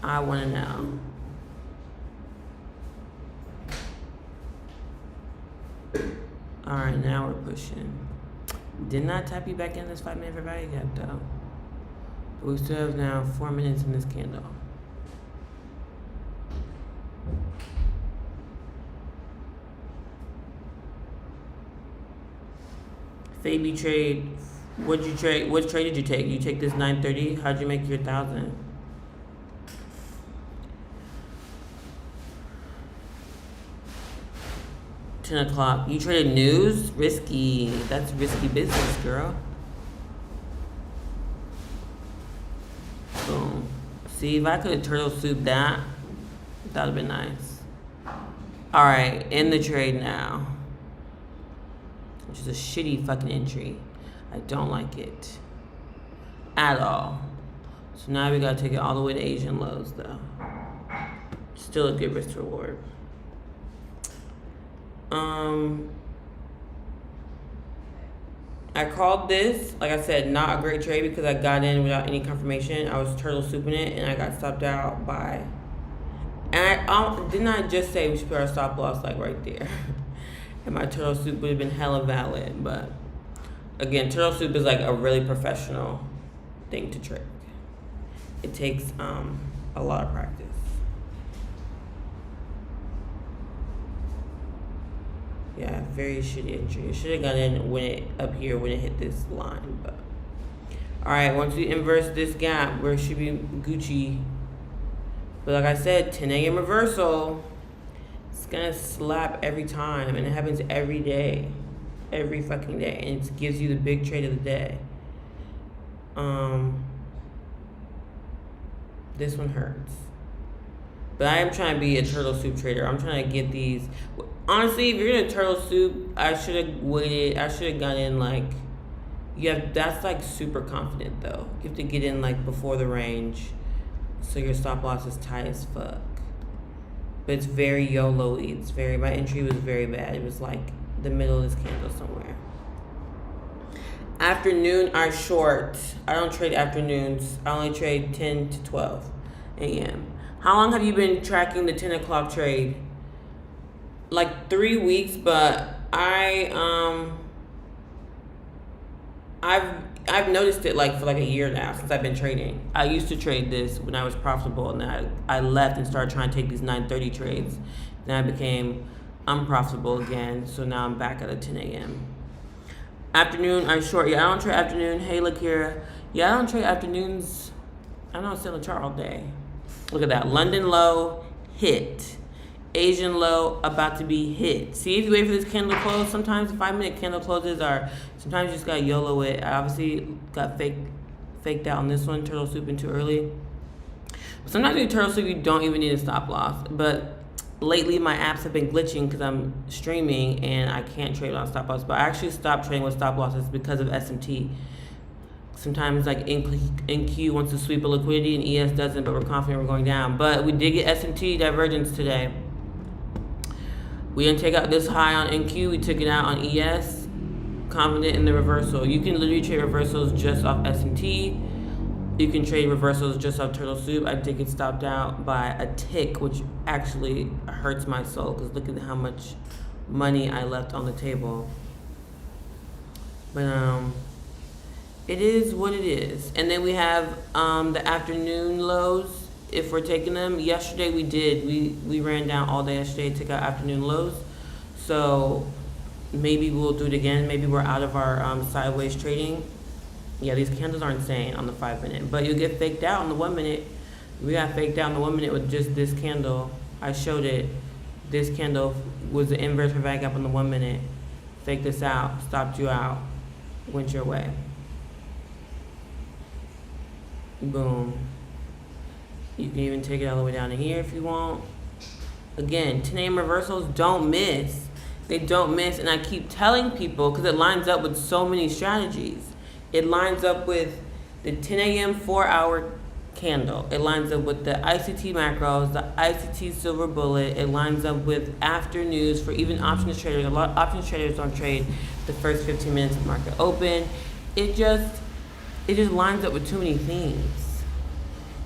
I want to know. All right, now we're pushing. Did not tap you back in this 5-minute fair value gap though. But we still have now 4 minutes in this candle. Fabi trade. What did you trade? What trade did you take? You take this 930. How'd you make your 1,000? $10. You traded news? Risky. That's risky business, girl. Boom. See, if I could have turtle soup that would have been nice. Alright, in the trade now. Which is a shitty fucking entry. I don't like it. At all. So now we gotta take it all the way to Asian lows though. Still a good risk reward. I called this, like I said, not a great trade because I got in without any confirmation. I was turtle souping it and I got stopped out by, and didn't I just say we should put our stop loss like right there? And my turtle soup would have been hella valid, but again, turtle soup is like a really professional thing to trade. It takes a lot of practice. Yeah, very shitty entry. It should have gone in when it up here when it hit this line, but all right. Once we inverse this gap, we should be Gucci. But like I said, 10 a.m. reversal. It's gonna slap every time, and it happens every day, every fucking day, and it gives you the big trade of the day. This one hurts. But I am trying to be a turtle soup trader. I'm trying to get these. Honestly, if you're in a turtle soup, I should have waited. I should have gone in like, that's like super confident though. You have to get in like before the range, so your stop loss is tight as fuck. But it's very YOLO-y. My entry was very bad. It was like the middle of this candle somewhere. Afternoon, I short. I don't trade afternoons. I only trade 10 to 12 a.m. How long have you been tracking the 10 o'clock trade? Like 3 weeks, but I've noticed it like for like a year now since I've been trading. I used to trade this when I was profitable, and then I left and started trying to take these 9:30 trades. Then I became unprofitable again, so now I'm back at a 10 a.m. Afternoon, I'm short. Yeah, I don't trade afternoon. Hey, look here. Yeah, I don't trade afternoons. I don't sit on the chart all day. Look at that. London low, hit. Asian low, about to be hit. See, if you wait for this candle to close, sometimes 5-minute candle closes are, sometimes you just got YOLO it. I obviously got faked out on this one, turtle souping too early. But sometimes you turtle soup, you don't even need a stop loss. But lately, my apps have been glitching because I'm streaming and I can't trade without stop loss. But I actually stopped trading with stop losses because of SMT. Sometimes like NQ wants to sweep a liquidity and ES doesn't, but we're confident we're going down. But we did get SMT divergence today. We didn't take out this high on NQ, we took it out on ES. Confident in the reversal. You can literally trade reversals just off SMT. You can trade reversals just off turtle soup. I did get stopped out by a tick, which actually hurts my soul because look at how much money I left on the table. But it is what it is. And then we have the afternoon lows. If we're taking them, yesterday we did. We ran down all day yesterday, took out afternoon lows. So maybe we'll do it again. Maybe we're out of our sideways trading. Yeah, these candles are insane on the 5-minute, but you'll get faked out on the 1 minute. We got faked out in the 1 minute with just this candle. I showed it. This candle was the inverse for value gap on the 1 minute. Faked this out, stopped you out, went your way. Boom. You can even take it all the way down to here if you want. Again, 10 a.m. reversals don't miss. They don't miss, and I keep telling people because it lines up with so many strategies. It lines up with the 10 a.m. 4-hour candle. It lines up with the ICT macros, the ICT silver bullet. It lines up with afternoons for even options traders. A lot of options traders don't trade the first 15 minutes of market open. It just lines up with too many things.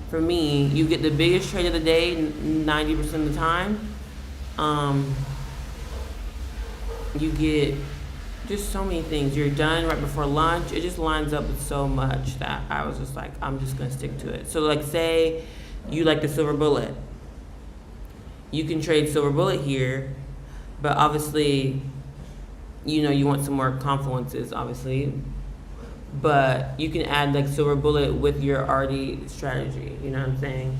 For me, you get the biggest trade of the day 90% of the time. You get just so many things. You're done right before lunch. It just lines up with so much that I was just like, I'm just gonna stick to it. So like, say you like the silver bullet. You can trade silver bullet here, but obviously, you want some more confluences, obviously. But you can add like silver bullet with your RD strategy. You know what I'm saying?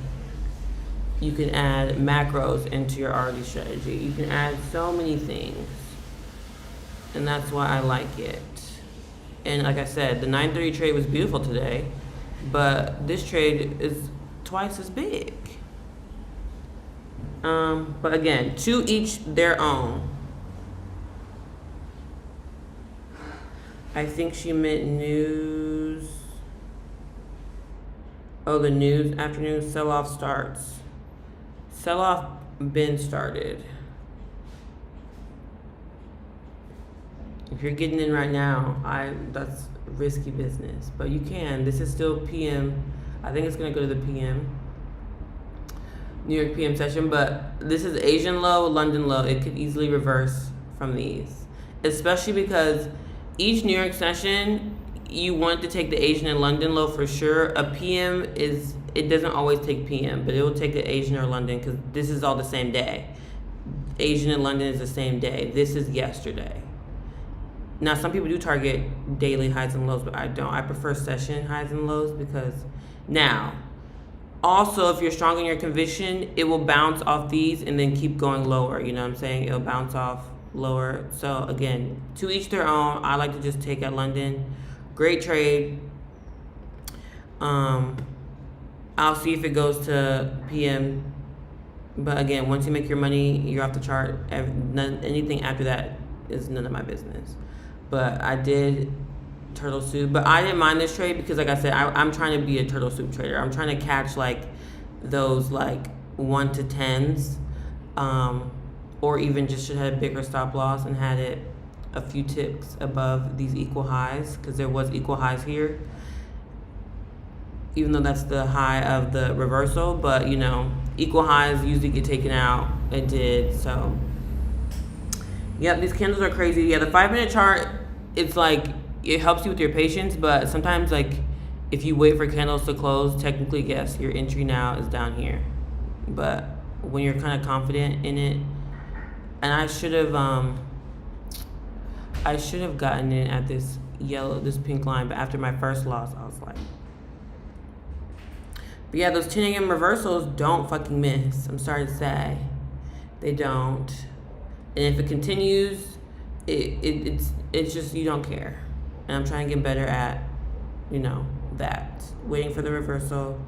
You can add macros into your RD strategy. You can add so many things. And that's why I like it. And like I said, the 9:30 trade was beautiful today, but this trade is twice as big. But again, to each their own. I think she meant news. Oh, the news afternoon sell-off starts. Sell-off been started. If you're getting in right now, that's risky business. But you can. This is still PM. I think it's gonna go to the PM. New York PM session, but this is Asian low, London low. It could easily reverse from these. Especially because each New York session, you want to take the Asian and London low for sure. A PM it doesn't always take PM, but it will take the Asian or London because this is all the same day. Asian and London is the same day. This is yesterday. Now, some people do target daily highs and lows, but I don't. I prefer session highs and lows because now, also, if you're strong in your conviction, it will bounce off these and then keep going lower. You know what I'm saying? It'll bounce off lower. So again, to each their own. I like to just take at London. Great trade. I'll see if it goes to PM. But again, once you make your money, you're off the chart. Anything after that is none of my business. But I did turtle soup. But I didn't mind this trade because, like I said, I'm trying to be a turtle soup trader. I'm trying to catch like those like 1 to 10s. Or even just should have a bigger stop loss and had it a few ticks above these equal highs because there was equal highs here. Even though that's the high of the reversal, but equal highs usually get taken out. It did, so. Yep, these candles are crazy. Yeah, the 5-minute chart, it's like, it helps you with your patience, but sometimes like if you wait for candles to close, technically, yes, your entry now is down here. But when you're kind of confident in it, and I should have gotten in at this pink line, but after my first loss, I was like, but yeah, those 10 a.m. reversals don't fucking miss. I'm sorry to say, they don't. And if it continues, it's just you don't care. And I'm trying to get better at, that waiting for the reversal.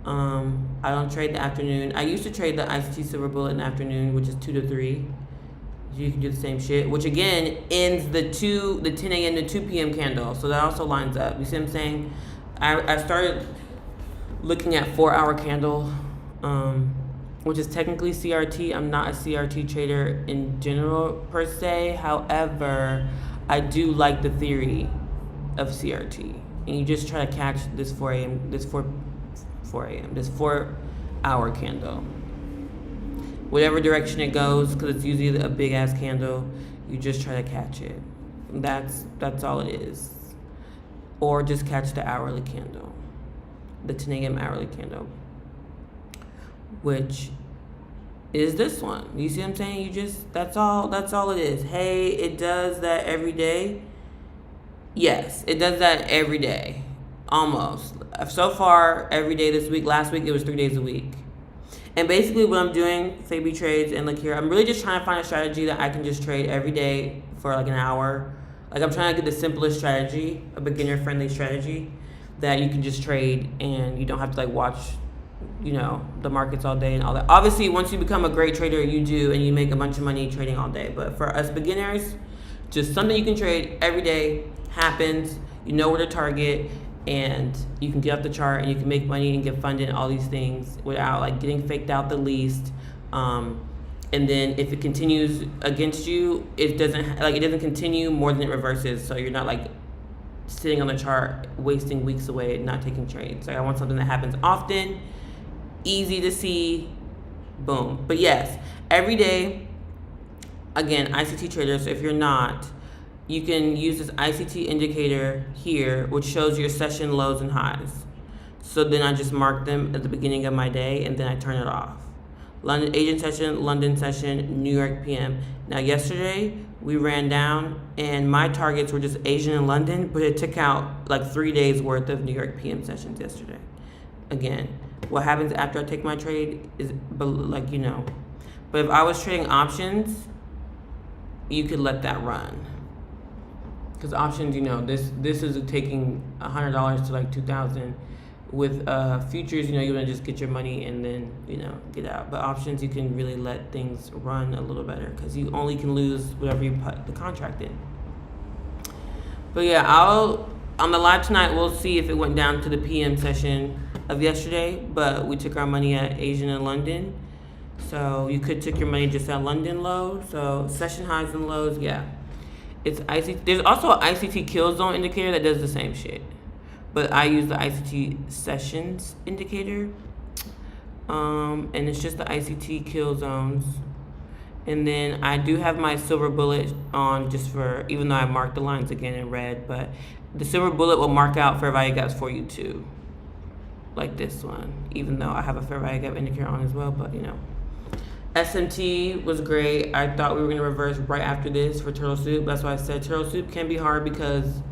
I don't trade the afternoon. I used to trade the ICT silver bullet in the afternoon, which is 2 to 3. You can do the same shit, which again ends the 10 a.m. to 2 p.m. candle. So that also lines up. You see what I'm saying? I started looking at 4-hour candle, which is technically CRT. I'm not a CRT trader in general per se. However, I do like the theory of CRT. And you just try to catch this 4-hour candle. Whatever direction it goes, because it's usually a big ass candle, you just try to catch it. That's all it is. Or just catch the hourly candle, the 10 a.m. hourly candle, which is this one. You see what I'm saying? That's all it is. Hey, it does that every day. Yes, it does that every day, almost. So far, every day this week. Last week, it was 3 days a week. And basically what I'm doing, Fabi Trades, and look here, I'm really just trying to find a strategy that I can just trade every day for like an hour. Like I'm trying to get the simplest strategy, a beginner-friendly strategy that you can just trade and you don't have to like watch, the markets all day and all that. Obviously, once you become a great trader, you do, and you make a bunch of money trading all day. But for us beginners, just something you can trade every day, happens, you know where to target, and you can get up the chart and you can make money and get funded and all these things without like getting faked out the least. And then if it continues against you, it doesn't continue more than it reverses. So you're not like sitting on the chart wasting weeks away and not taking trades. Like I want something that happens often, easy to see, boom. But yes, every day, again, ICT trader. So if you're not, you can use this ICT indicator here, which shows your session lows and highs. So then I just mark them at the beginning of my day and then I turn it off. London Asian session, London session, New York PM. Now yesterday we ran down and my targets were just Asian and London, but it took out like 3 days worth of New York PM sessions yesterday. Again, what happens after I take my trade is like, but if I was trading options, you could let that run. Because options, this is taking $100 to like $2,000. With futures, you're gonna just get your money and then get out. But options, you can really let things run a little better because you only can lose whatever you put the contract in. But yeah, on the live tonight we'll see if it went down to the PM session of yesterday. But we took our money at Asian and London, so you could take your money just at London low. So session highs and lows, yeah. It's ICT. There's also an ICT kill zone indicator that does the same shit. But I use the ICT sessions indicator, and it's just the ICT kill zones. And then I do have my silver bullet on just for, even though I marked the lines again in red, but the silver bullet will mark out fair value gaps for you too, like this one, even though I have a fair value gap indicator on as well, but SMT was great. I thought we were going to reverse right after this for turtle soup. That's why I said turtle soup can be hard because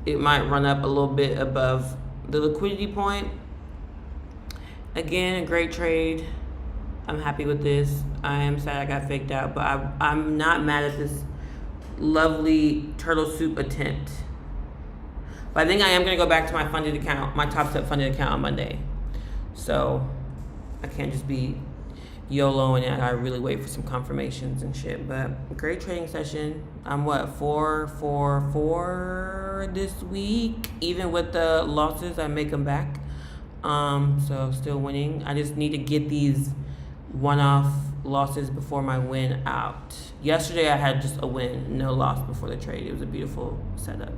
it might run up a little bit above the liquidity point. Again, a great trade. I'm happy with this. I am sad I got faked out, but I'm not mad at this lovely turtle soup attempt. But I think I am going to go back to my funded account, my Top Step funded account on Monday. So I can't just be YOLOing it. I really wait for some confirmations and shit. But great trading session. I'm 4 this week. Even with the losses, I make them back. So still winning. I just need to get these one-off losses before my win out. Yesterday I had just a win, no loss before the trade. It was a beautiful setup.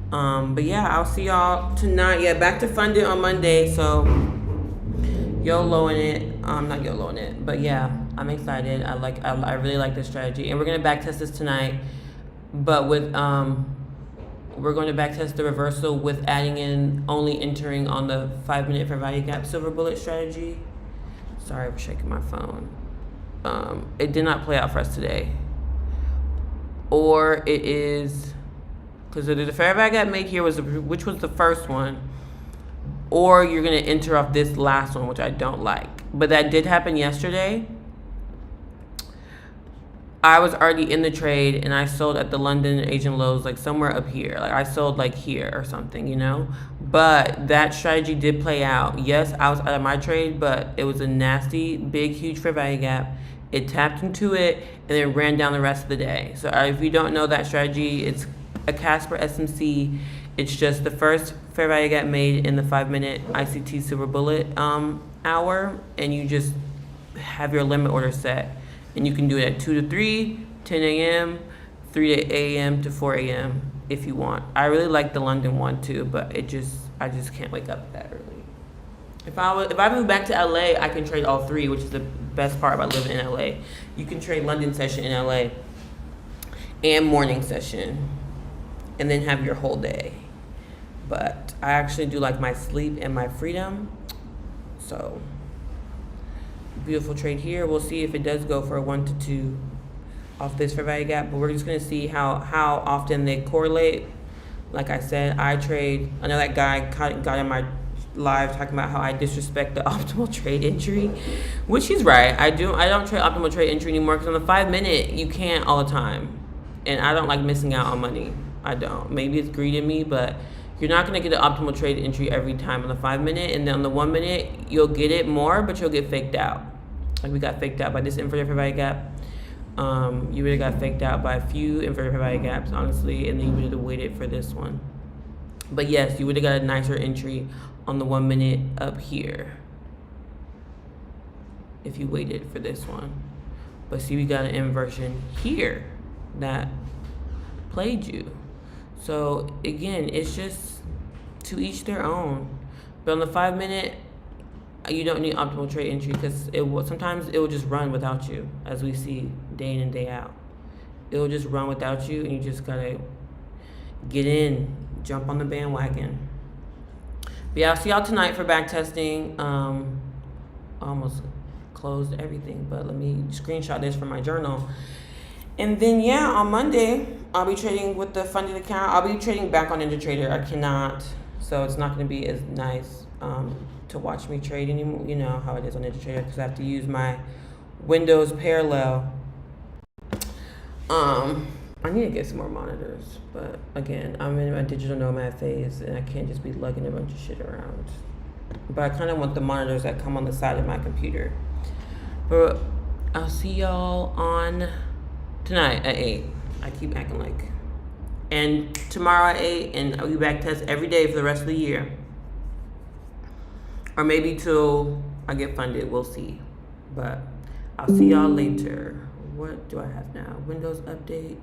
But yeah, I'll see y'all tonight. Yeah, back to funded on Monday. So YOLOing it. Not YOLOing it, but yeah, I'm excited. I really like this strategy, and we're gonna backtest this tonight. But with we're going to backtest the reversal with adding in only entering on the 5-minute fair value gap silver bullet strategy. Sorry, I'm shaking my phone. It did not play out for us today, or it is because the fair value gap made here which was the first one. Or you're going to enter off this last one, which I don't like. But that did happen yesterday. I was already in the trade, and I sold at the London Asian lows, like somewhere up here. Like I sold like here or something, But that strategy did play out. Yes, I was out of my trade, but it was a nasty, big, huge fair value gap. It tapped into it, and then ran down the rest of the day. So if you don't know that strategy, it's a Casper SMC. It's just the first fair value gap made in the 5-minute ICT silver bullet hour, and you just have your limit order set, and you can do it at 2 to 3, 10 a.m., 3 a.m. to 4 a.m. if you want. I really like the London one too, but I just can't wake up that early. If I move back to LA, I can trade all three, which is the best part about living in LA. You can trade London session in LA and morning session, and then have your whole day. But I actually do like my sleep and my freedom. So beautiful trade here. We'll see if it does go for a 1 to 2 off this fair value gap, but we're just going to see how often they correlate. Like I said, I trade. I know that guy got in my live talking about how I disrespect the optimal trade entry, which he's right. I don't trade optimal trade entry anymore because on the 5 minute you can't all the time, and I don't like missing out on money. I don't. Maybe it's greed in me, but you're not gonna get an optimal trade entry every time on the 5 minute, and then on the 1 minute you'll get it more, but you'll get faked out. Like we got faked out by this inverted fair value gap. You would have got faked out by a few inverted fair value gaps, honestly, and then you would have waited for this one. But yes, you would have got a nicer entry on the 1 minute up here if you waited for this one. But see, we got an inversion here that played you. So again, it's just to each their own. But on the 5 minute, you don't need optimal trade entry because sometimes it will just run without you, as we see day in and day out. It will just run without you, and you just gotta get in, jump on the bandwagon. But yeah, I'll see y'all tonight for back testing. Almost closed everything, but let me screenshot this from my journal. And then yeah, on Monday I'll be trading with the funded account. I'll be trading back on NinjaTrader. I cannot, so it's not going to be as nice to watch me trade anymore. You know how it is on NinjaTrader because I have to use my Windows parallel. I need to get some more monitors, but again, I'm in my digital nomad phase and I can't just be lugging a bunch of shit around. But I kind of want the monitors that come on the side of my computer. But I'll see y'all on tonight at 8. I keep acting like. And tomorrow at 8, and I'll be back test every day for the rest of the year. Or maybe till I get funded, we'll see. But I'll see y'all later. What do I have now? Windows update.